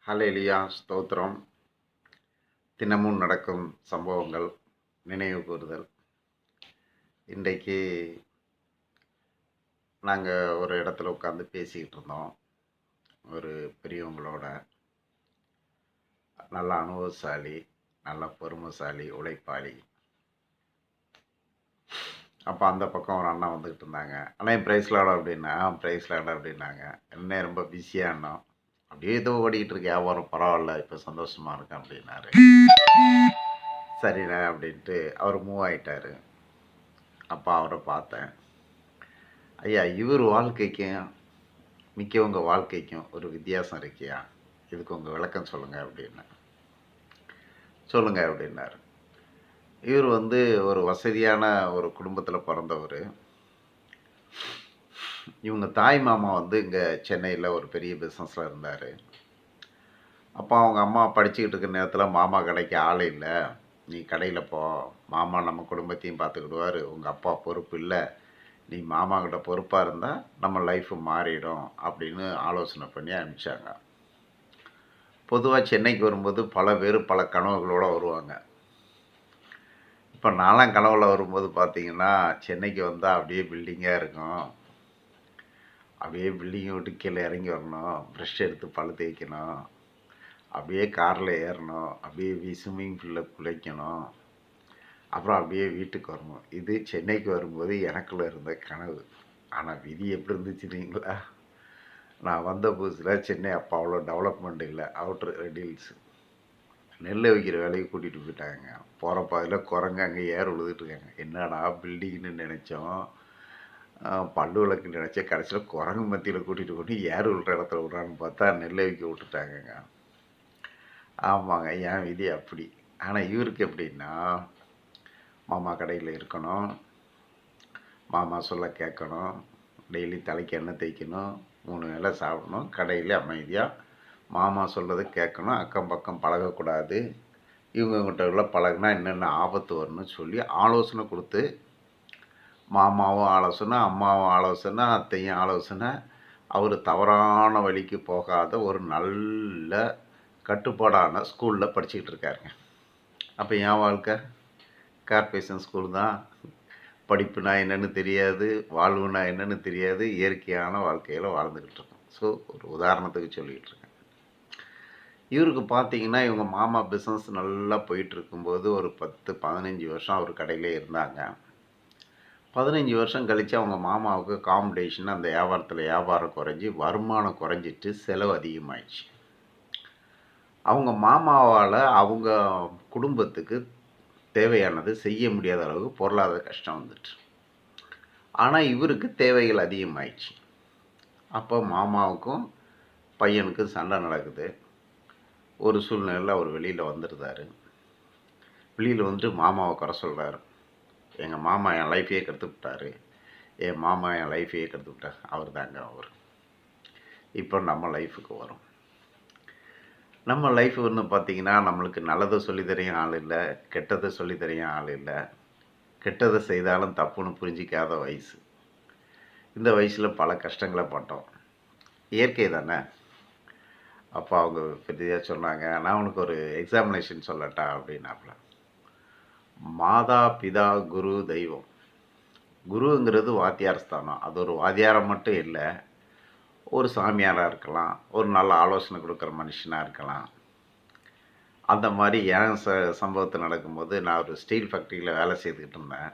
ஹல்லேலூயா ஸ்தோத்திரம். தினமும் நடக்கும் சம்பவங்கள் நினைவு கூறுதல். இன்றைக்கு நாங்கள் ஒரு இடத்துல உட்காந்து பேசிக்கிட்டு இருந்தோம். ஒரு பெரியவங்களோட, நல்ல அனுபவசாலி, நல்ல பொறுமைசாலி, உழைப்பாளி. அப்போ அந்த பக்கம் ஒரு அண்ணா வந்துக்கிட்டு இருந்தாங்க. அண்ணா ப்ரைஸ் லாட் அப்படின்னா, ப்ரைஸ் லாட் அப்படின்னாங்க. என்ன ரொம்ப பிஸியாக இருந்தோம். அப்படியே ஏதோ ஓடிக்கிட்டு இருக்கு வியாபாரம், பரவாயில்ல, இப்போ சந்தோஷமா இருக்கேன் அப்படின்னாரு. சரிண்ணே அப்படின்ட்டு அவர் மூவ் ஆகிட்டாரு. அப்போ அவரை பார்த்தேன். ஐயா, இவர் வாழ்க்கைக்கும் மிக்கவங்க வாழ்க்கைக்கும் ஒரு வித்தியாசம் இருக்கியா, இதுக்கு உங்கள் விளக்கம் சொல்லுங்கள் அப்படின்னு. சொல்லுங்க அப்படின்னாரு. இவர் ஒரு வசதியான ஒரு குடும்பத்தில் பிறந்தவர். இவங்க தாய் மாமா இங்கே சென்னையில் ஒரு பெரிய பிஸ்னஸில் இருந்தார். அப்போ அவங்க அம்மா படிச்சுக்கிட்டு இருக்கிற நேரத்தில் மாமா கடைக்கு ஆள் இல்லை, நீ கடையில் போ, மாமா நம்ம குடும்பத்தையும் பார்த்துக்கிடுவார், உங்கள் அப்பா பொறுப்பு இல்லை, நீ மாமா கிட்ட பொறுப்பாக இருந்தால் நம்ம லைஃபு மாறிடும் அப்படின்னு ஆலோசனை பண்ணி அனுப்பிச்சாங்க. பொதுவாக சென்னைக்கு வரும்போது பல பேர் பல கனவுகளோடு வருவாங்க. இப்போ நான்லாம் கனவுல வரும்போது பார்த்தீங்கன்னா, சென்னைக்கு வந்தால் அப்படியே பில்டிங்காக இருக்கும், அப்படியே பில்டிங்கை விட்டு கீழே இறங்கி வரணும், ப்ரெஷ் எடுத்து பழு தேய்க்கணும், அப்படியே காரில் ஏறணும், அப்படியே ஸ்விம்மிங் பூலில் குளிக்கணும், அப்புறம் அப்படியே வீட்டுக்கு வரணும். இது சென்னைக்கு வரும்போது எனக்குள்ளே இருந்த கனவு. ஆனால் விதி எப்படி இருந்துச்சுங்களா, நான் வந்த புதுசில் சென்னை அப்போ அவ்வளோ டெவலப்மெண்ட் இல்லை, அவுட்ரு ரெட் ஹில்ஸ். நெல் வைக்கிற வேலைக்கு கூட்டிகிட்டு போயிட்டாங்க. போகிற பாதையில் குரங்கு அங்கே ஏர் விழுதுட்டுருக்காங்க. என்னடா பில்டிங்னு நினச்சோம், பல்லு விளக்கு நினச்சேன், கடைசியில் குரங்கு மத்தியில் கூட்டிகிட்டு போய் ஏர் விழுற இடத்துல விட்றான்னு பார்த்தா நெல் வைக்க விட்டுட்டாங்கங்க. ஆமாங்க, என் விதி அப்படி. ஆனால் இவருக்கு எப்படின்னா, மாமா கடையில் இருக்கணும், மாமா சொல்ல கேட்கணும், டெய்லி தலைக்கு எண்ணெய் தேய்க்கணும், 3 வேளை சாப்பிடணும், கடையில் அமைதியாக மாமா சொல்கிறத கேட்கணும், அக்கம் பக்கம் பழகக்கூடாது, இவங்ககிட்ட உள்ள பழகுனா என்னென்ன ஆபத்து வரும்னு சொல்லி ஆலோசனை கொடுத்து, மாமாவும் ஆலோசனை, அம்மாவும் ஆலோசனை, அத்தையும் ஆலோசனை, அவர் தவறான வழிக்கு போகாத ஒரு நல்ல கட்டுப்பாடான ஸ்கூலில் படிச்சுக்கிட்டு இருக்காருங்க. அப்போ என் வாழ்க்கை கார்பரேஷன் ஸ்கூல் தான். படிப்புனா என்னென்னு தெரியாது, வாழ்வுனா என்னென்னு தெரியாது, இயற்கையான வாழ்க்கையில் வாழ்ந்துக்கிட்டு இருக்கோம். ஸோ ஒரு உதாரணத்துக்கு சொல்லிகிட்டு இருக்கேன். இவருக்கு பார்த்தீங்கன்னா, இவங்க மாமா பிஸ்னஸ் நல்லா போயிட்டுருக்கும்போது ஒரு 10-15 வருஷம் அவர் கடையிலே இருந்தாங்க. 15 வருஷம் கழித்து அவங்க மாமாவுக்கு காம்படிஷன், அந்த வியாபாரம் குறைஞ்சி வருமானம் குறைஞ்சிட்டு செலவு அதிகமாகிடுச்சு. அவங்க மாமாவால் அவங்க குடும்பத்துக்கு தேவையானது செய்ய முடியாத அளவுக்கு பொருளாதார கஷ்டம் வந்துட்டு. ஆனால் இவருக்கு தேவைகள் அதிகமாகிடுச்சு. அப்போ மாமாவுக்கும் பையனுக்கும் சண்டை நடக்குது. ஒரு சூழ்நிலையில் அவர் வெளியில் வந்துடுறாரு. வெளியில் வந்துட்டு மாமாவை குறை சொல்கிறாரு. எங்கள் மாமா என் லைஃபையே கெடுத்து விட்டார், என் மாமா என் லைஃபையே கெடுத்து விட்டார். அவர் தாங்க அவர். இப்போ நம்ம லைஃபுக்கு வரும். நம்ம லைஃப் பார்த்திங்கன்னா, நம்மளுக்கு நல்லதை சொல்லித்தரையும் ஆள் இல்லை, கெட்டதை சொல்லித்தரையும் ஆள் இல்லை. கெட்டதை செய்தாலும் தப்புன்னு புரிஞ்சிக்காத வயசு. இந்த வயசில் பல கஷ்டங்களை பட்டோம். இயற்கை தானே. அப்போ அவங்க பெரியாக சொன்னாங்க, நான் உனக்கு ஒரு எக்ஸாமினேஷன் சொல்லட்டா அப்படின்னாப்புல. மாதா பிதா குரு தெய்வம். குருங்கிறது வாத்தியார் ஸ்தானம். அது ஒரு வாத்தியாரம் மட்டும் இல்லை, ஒரு சாமியாராக இருக்கலாம், ஒரு நல்ல ஆலோசனை கொடுக்குற மனுஷனாக இருக்கலாம். அந்த மாதிரி என் சம்பவத்தை நடக்கும்போது, நான் ஒரு ஸ்டீல் ஃபேக்ட்ரியில் வேலை செய்துக்கிட்டு இருந்தேன்.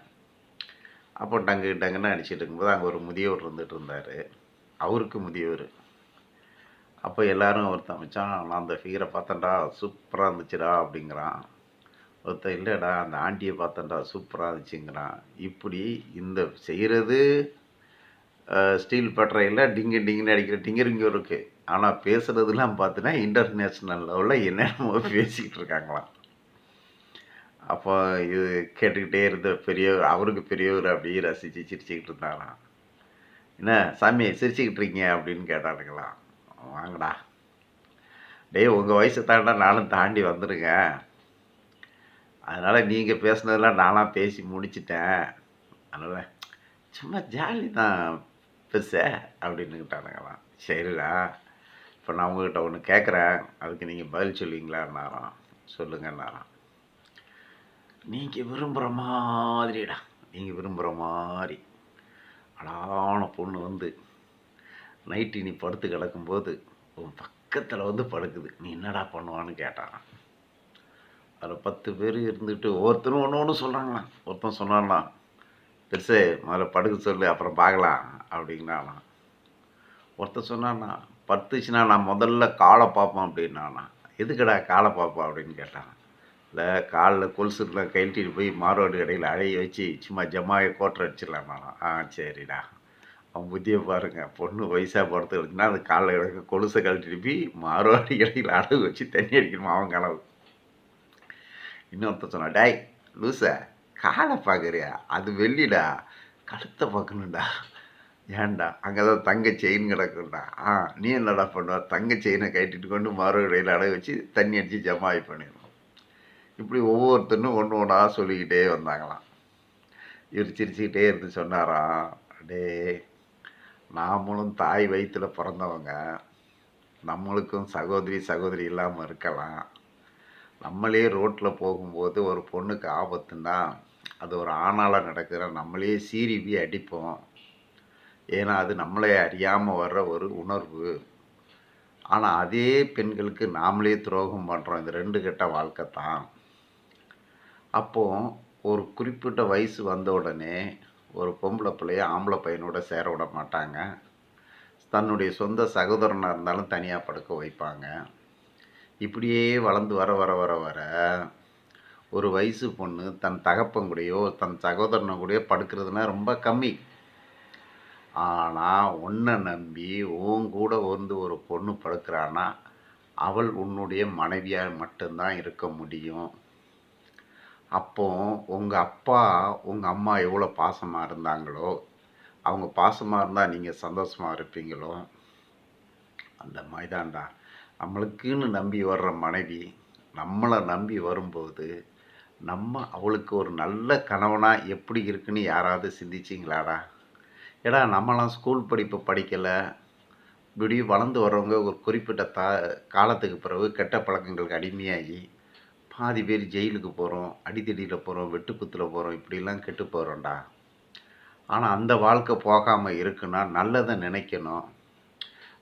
அப்போ டங்குன்னு அடிச்சுட்டு இருக்கும்போது அங்கே ஒரு முதியவர் இருந்துகிட்டு இருந்தார். அவருக்கு முதியவர். அப்போ எல்லோரும் ஒருத்தன் மச்சான், நான் அந்த ஃபிகரை பார்த்தேன்டா, சூப்பராக இருந்துச்சுடா அப்படிங்கிறான். ஒருத்தன் இல்லைடா, அந்த ஆண்டியை பார்த்தேன்டா, சூப்பராக இருந்துச்சுங்கிறான். இப்படி இந்த செய்கிறது ஸ்டீல் பட்டறையில் டிங்குன்னு அடிக்கிற டிங்கரிங்க இருக்குது. ஆனால் பேசுகிறதுலாம் பார்த்தீங்கன்னா இன்டர்நேஷ்னல் லெவலில் என்னென்னமோ பேசிக்கிட்டு இருக்காங்களாம். அப்போ இது கேட்டுக்கிட்டே இருந்த பெரியவர், அவருக்கு பெரியவர் அப்படியே ரசித்து சிரிச்சுக்கிட்டு இருந்தாராம். என்ன சாமி சிரிச்சுக்கிட்டு இருக்கீங்க அப்படின்னு கேட்டானுங்களாம். வாங்கடா டேய், உங்கள் வயசை தாண்டா நானும் தாண்டி வந்துடுங்க, அதனால் நீங்கள் பேசுனதெல்லாம் நானாக பேசி முடிச்சிட்டேன், அதனால் சும்மா ஜாலி தான் பெருச அப்படின்னுக்கிட்டானுங்களாம். சரிடா, இப்போ நான் உங்ககிட்ட ஒன்று கேட்குறேன், அதுக்கு நீங்கள் பதில் சொல்லுவீங்களான்னாராம். சொல்லுங்கன்னாராம். நீங்கள் விரும்புகிற மாதிரிடா, நீங்கள் விரும்புகிற மாதிரி அழகான பொண்ணு வந்து நைட்டு நீ படுத்து கிடக்கும்போது உன் பக்கத்தில் வந்து படுக்குது, நீ என்னடா பண்ணுவான்னு கேட்டாராம். அதில் 10 பேர் இருந்துட்டு ஒவ்வொருத்தரும் ஒன்று ஒன்று சொல்கிறாங்களாம். ஒருத்தன் சொன்னான்னா, பெருசு முதல்ல படுக்க சொல்லு அப்புறம் பார்க்கலாம் அப்படின்னானா. ஒருத்தர் சொன்னான்னா, படுத்துச்சுன்னா நான் முதல்ல காலை பார்ப்பேன் அப்படின்னானா. எதுக்குடா காலை பார்ப்பேன் அப்படின்னு கேட்டான். இல்லை காலில் கொலுசுலாம் கழட்டிட்டு போய் மாரோடு கடையில் அழைய வச்சு சும்மா ஜமாயை கோட்டை அடிச்சிடலாமாண்ணா. சரிடா. அவன் புத்தியை பாருங்க, பொண்ணு வயசாக படுத்துக்கிட்டுனா அது காலில் கிடக்க கொலுசை கழட்டிட்டு போய் மாரோடு கடையில் அடகு வச்சு தண்ணி அடிக்கணுமா அவன் கனவு. இன்னொருத்தர் சொன்னான், டேய் லூசை காலை பார்க்குறியா, அது வெள்ளிடா, கழுத்தை பார்க்கணுண்டா. ஏன்டா அங்கே தான் தங்க செயின் கிடக்குண்டா. நீ என்னடா பண்ணுவ, தங்க செயினை கட்டிட்டு கொண்டு மறுபடியில் அடகு வச்சு தண்ணி அடித்து ஜமாய் பண்ணிடணும். இப்படி ஒவ்வொருத்தரும் ஒன்று ஒன்றா சொல்லிக்கிட்டே வந்தாங்களாம். இவர் சிரிச்சுக்கிட்டே இருந்து சொன்னாராம், டே நாமளும் தாய் வயிற்றில் பிறந்தவங்க, நம்மளுக்கும் சகோதரி சகோதரி இல்லாமல் இருக்கலாம். நம்மளே ரோட்டில் போகும்போது ஒரு பொண்ணுக்கு ஆபத்துன்னா அது ஒரு ஆணால் நடக்கிற நம்மளே சீரிவி அடிப்போம். ஏன்னா அது நம்மளே அறியாமல் வர்ற ஒரு உணர்வு. ஆனால் அதே பெண்களுக்கு நாமளே துரோகம் பண்ணுறோம். இது 2 கெட்ட வாழ்க்கை தான். அப்போது ஒரு குறிப்பிட்ட வயசு வந்த உடனே ஒரு பொம்பளை பிள்ளைய ஆம்பளை பையனோட சேர விட மாட்டாங்க. தன்னுடைய சொந்த சகோதரனாக இருந்தாலும் தனியாக படுக்க வைப்பாங்க. இப்படியே வளர்ந்து வர வர வர வர ஒரு வயசு பொண்ணு தன் தகப்பன் கூடயோ தன் சகோதரனை கூடயோ படுக்கிறதுனா ரொம்ப கம்மி. ஆனால் உன்னை நம்பி உன் கூட வந்து ஒரு பொண்ணு படுக்கிறான்னா அவள் உன்னுடைய மனைவியாக மட்டும்தான் இருக்க முடியும். அப்போ உங்கள் அப்பா உங்கள் அம்மா எவ்வளோ பாசமாக இருந்தாங்களோ, அவங்க பாசமாக இருந்தால் நீங்கள் சந்தோஷமாக இருப்பீங்களோ, அந்த மாதிரி தான்டா நம்மளுக்குன்னு நம்பி வர்ற மனைவி நம்மளை நம்பி வரும்போது நம்ம அவளுக்கு ஒரு நல்ல கணவனாக எப்படி இருக்குன்னு யாராவது சிந்திச்சிங்களாடா? ஏடா நம்மளாம் ஸ்கூல் படிப்பு படிக்கலை, இப்படி வளர்ந்து வர்றவங்க ஒரு குறிப்பிட்ட காலத்துக்கு பிறகு கெட்ட பழக்கங்களுக்கு அடிமையாகி பாதி பேர் ஜெயிலுக்கு போகிறோம், அடித்தடியில் போகிறோம், வெட்டுக்குத்தில் போகிறோம், இப்படிலாம் கெட்டு போகிறோம்டா. ஆனால் அந்த வாழ்க்கை போகாமல் இருக்குன்னா நல்லதை நினைக்கணும்.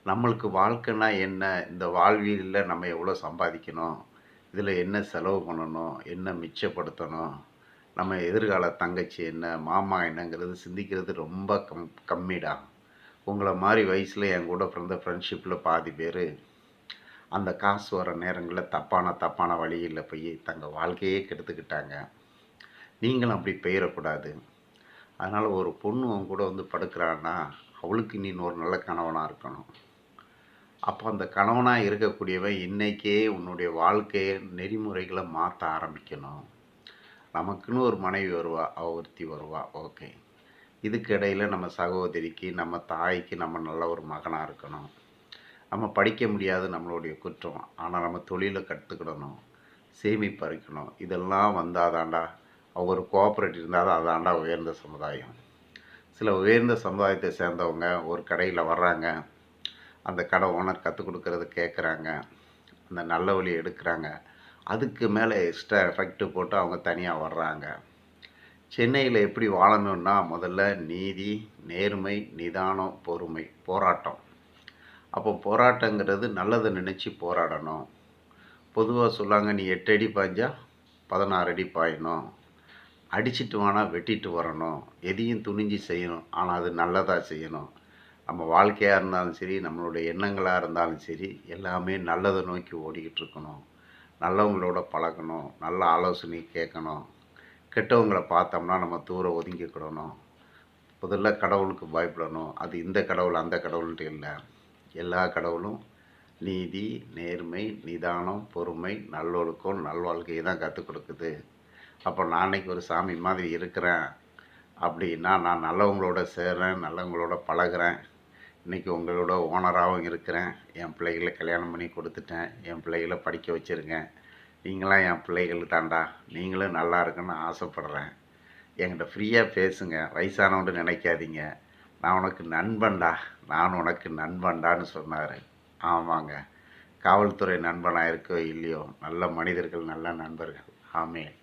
நம்மளுக்கு வாழ்க்கைன்னா என்ன, இந்த வாழ்வியலில் நம்ம எவ்வளோ சம்பாதிக்கணும், இதில் என்ன செலவு பண்ணணும், என்ன மிச்சப்படுத்தணும், நம்ம எதிர்கால தங்கச்சி என்ன மாமா என்னங்கிறது சிந்திக்கிறது ரொம்ப கம்மிடா. உங்களை மாதிரி வயசில் என் கூட பிறந்த ஃப்ரெண்ட்ஷிப்பில் பாதி பேர் அந்த காசு வர நேரங்களில் தப்பான வழியில் போய் தங்கள் வாழ்க்கையே கெடுத்துக்கிட்டாங்க. நீங்களும் அப்படி பெயரக்கூடாது. அதனால் ஒரு பொண்ணு அவங்க கூட வந்து படுக்கிறான்னா அவளுக்கு நீ ஒரு நல்ல கணவனாக இருக்கணும். அப்போ அந்த கணவனாக இருக்கக்கூடியவன் இன்றைக்கே உன்னுடைய வாழ்க்கையை நெறிமுறைகளை மாற்ற ஆரம்பிக்கணும். நமக்குன்னு ஒரு மனைவி வருவா, அவள் ஒருத்தி வருவா, ஓகே. இதுக்கு இடையில் நம்ம சகோதரிக்கு நம்ம தாய்க்கு நம்ம நல்ல ஒரு மகனாக இருக்கணும். நம்ம படிக்க முடியாது நம்மளுடைய குற்றம், ஆனால் நம்ம தொழிலை கற்றுக்கிடணும், சேமிப்பு அரைக்கணும். இதெல்லாம் வந்தால் தாண்டா ஒரு கோஆப்ரேட்டிவ் இருந்தால் தான் அதாண்டா உயர்ந்த சமுதாயம். சில உயர்ந்த சமுதாயத்தை சேர்ந்தவங்க ஒரு கடையில் வர்றாங்க, அந்த கடை ஓனர் கற்றுக் கொடுக்கறது கேட்குறாங்க, அந்த நல்ல வழி எடுக்கிறாங்க, அதுக்கு மேலே எக்ஸ்ட்ரா எஃபெக்ட் போட்டு அவங்க தனியாக வர்றாங்க. சென்னையில் எப்படி வாழணுன்னா முதல்ல நீதி, நேர்மை, நிதானம், பொறுமை, போராட்டம். அப்போ போராட்டங்கிறது நல்லதை நினச்சி போராடணும். பொதுவாக சொல்லாங்க, நீ 8 அடி பாய்ஞ்சா 16 அடி பாயணும், அடிச்சிட்டு வேணா வெட்டிட்டு வரணும், எதையும் துணிஞ்சு செய்யணும், ஆனால் அது நல்லதாக செய்யணும். நம்ம வாழ்க்கையாக இருந்தாலும் சரி, நம்மளுடைய எண்ணங்களாக இருந்தாலும் சரி, எல்லாமே நல்லதை நோக்கி ஓடிக்கிட்டு இருக்கணும். நல்லவங்களோட பழகணும், நல்ல ஆலோசனை கேட்கணும். கெட்டவங்களை பார்த்தோம்னா நம்ம தூரம் ஒதுங்கிக்கிடணும். முதல்ல கடவுளுக்கு பயப்படணும். அது இந்த கடவுள் அந்த கடவுள்ன்ட்டு இல்லை, எல்லா கடவுளும் நீதி, நேர்மை, நிதானம், பொறுமை, நல்லொழுக்கம், நல்வாழ்க்கையை தான் கற்றுக் கொடுக்குது. அப்போ நான் அன்றைக்கி ஒரு சாமி மாதிரி இருக்கிறேன் அப்படின்னா நான் நல்லவங்களோட சேர்றேன், நல்லவங்களோட பழகிறேன். இன்றைக்கி உங்களோட ஓனராகவும் இருக்கிறேன். என் பிள்ளைகளை கல்யாணம் பண்ணி கொடுத்துட்டேன், என் பிள்ளைகளை படிக்க வச்சுருக்கேன். நீங்களாம் என் பிள்ளைகள் தாண்டா, நீங்களும் நல்லா இருக்குன்னு ஆசைப்பட்றேன். என்கிட்ட ஃப்ரீயாக பேசுங்க, வயசானவன்ட்டு நினைக்காதீங்க. நான் உனக்கு நண்பன்டா, நான் உனக்கு நண்பன்டான்னு சொன்னார். ஆமாங்க. காவல்துறை நண்பனா இருக்கோ இல்லையோ, நல்ல மனிதர்கள், நல்ல நண்பர்கள். ஆமென்.